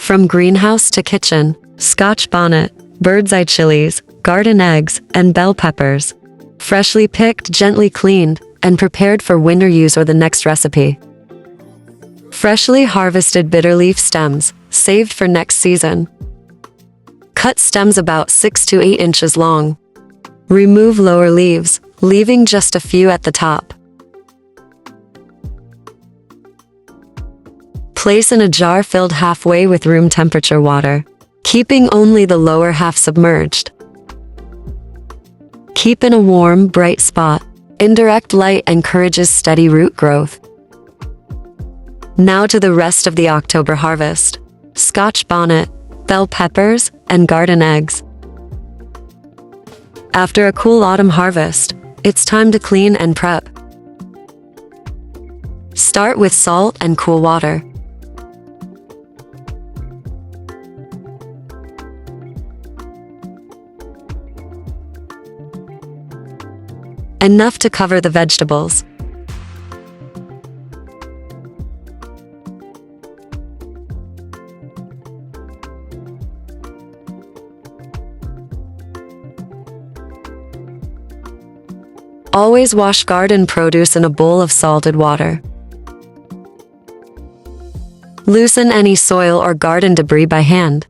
From greenhouse to kitchen, Scotch bonnet, bird's eye chilies, garden eggs, and bell peppers. Freshly picked, gently cleaned, and prepared for winter use or the next recipe. Freshly harvested bitter leaf stems, saved for next season. Cut stems about 6 to 8 inches long. Remove lower leaves, leaving just a few at the top. Place in a jar filled halfway with room temperature water, keeping only the lower half submerged. Keep in a warm, bright spot. Indirect light encourages steady root growth. Now to the rest of the October harvest. Scotch bonnet, bell peppers, and garden eggs. After a cool autumn harvest, it's time to clean and prep. Start with salt and cool water. Enough to cover the vegetables. Always wash garden produce in a bowl of salted water. Loosen any soil or garden debris by hand.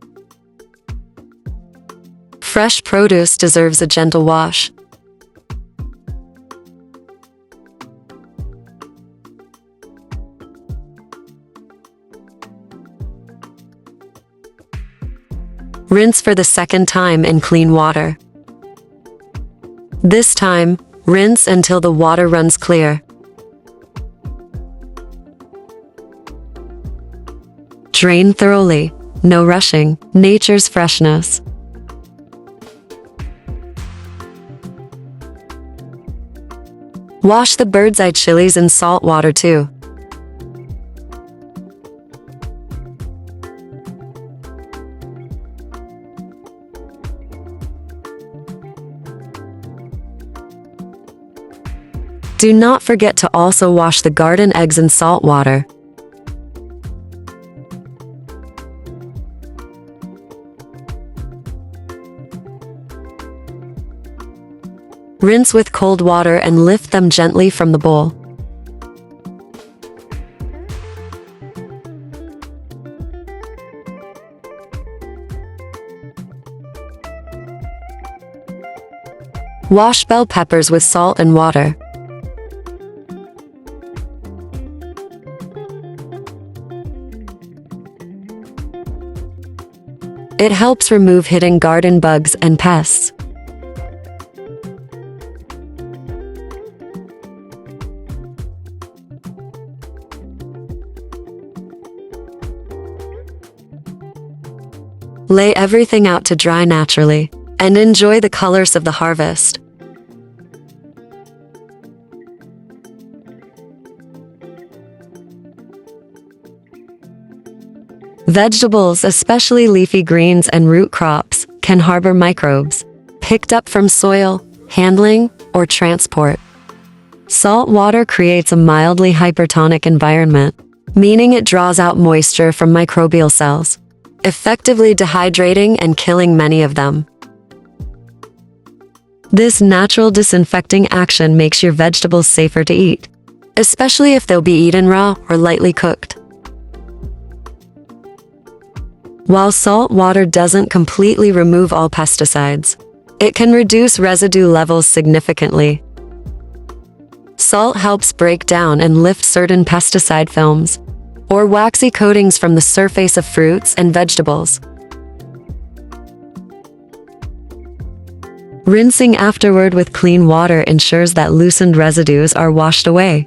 Fresh produce deserves a gentle wash. Rinse for the second time in clean water. This time, rinse until the water runs clear. Drain thoroughly, no rushing, nature's freshness. Wash the bird's eye chilies in salt water too. Do not forget to also wash the garden eggs in salt water. Rinse with cold water and lift them gently from the bowl. Wash bell peppers with salt and water. It helps remove hidden garden bugs and pests. Lay everything out to dry naturally, and enjoy the colors of the harvest. Vegetables, especially leafy greens and root crops, can harbor microbes, picked up from soil, handling, or transport. Salt water creates a mildly hypertonic environment, meaning it draws out moisture from microbial cells, effectively dehydrating and killing many of them. This natural disinfecting action makes your vegetables safer to eat, especially if they'll be eaten raw or lightly cooked. While salt water doesn't completely remove all pesticides, it can reduce residue levels significantly. Salt helps break down and lift certain pesticide films, or waxy coatings from the surface of fruits and vegetables. Rinsing afterward with clean water ensures that loosened residues are washed away.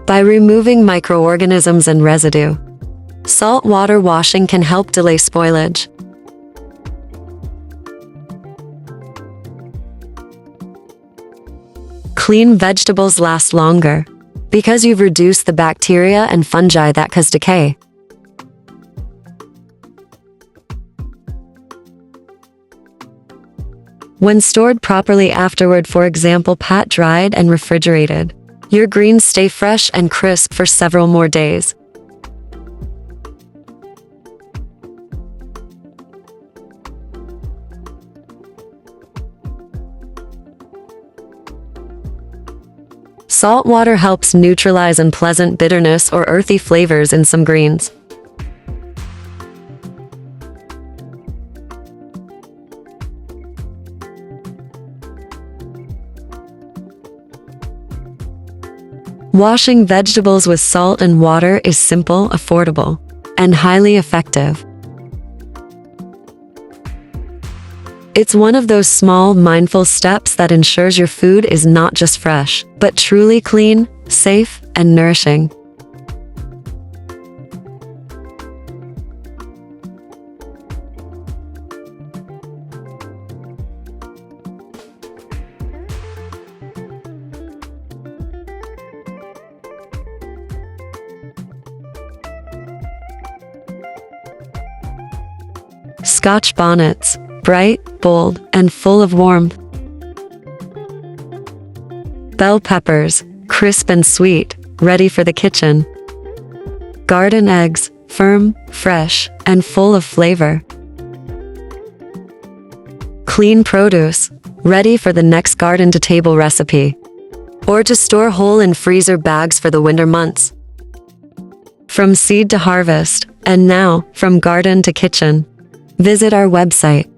By removing microorganisms and residue, salt water washing can help delay spoilage. Clean vegetables last longer because you've reduced the bacteria and fungi that cause decay. When stored properly afterward, for example, pat-dried and refrigerated, your greens stay fresh and crisp for several more days. Salt water helps neutralize unpleasant bitterness or earthy flavors in some greens. Washing vegetables with salt and water is simple, affordable, and highly effective. It's one of those small, mindful steps that ensures your food is not just fresh, but truly clean, safe, and nourishing. Scotch bonnets, bright, bold, and full of warmth. Bell peppers, crisp and sweet, ready for the kitchen. Garden eggs, firm, fresh, and full of flavor. Clean produce, ready for the next garden-to-table recipe, or to store whole in freezer bags for the winter months. From seed to harvest, and now, from garden to kitchen. Visit our website.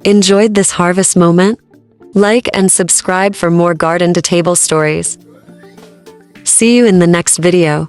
Enjoyed this harvest moment? Like and subscribe for more garden-to-table stories. See you in the next video.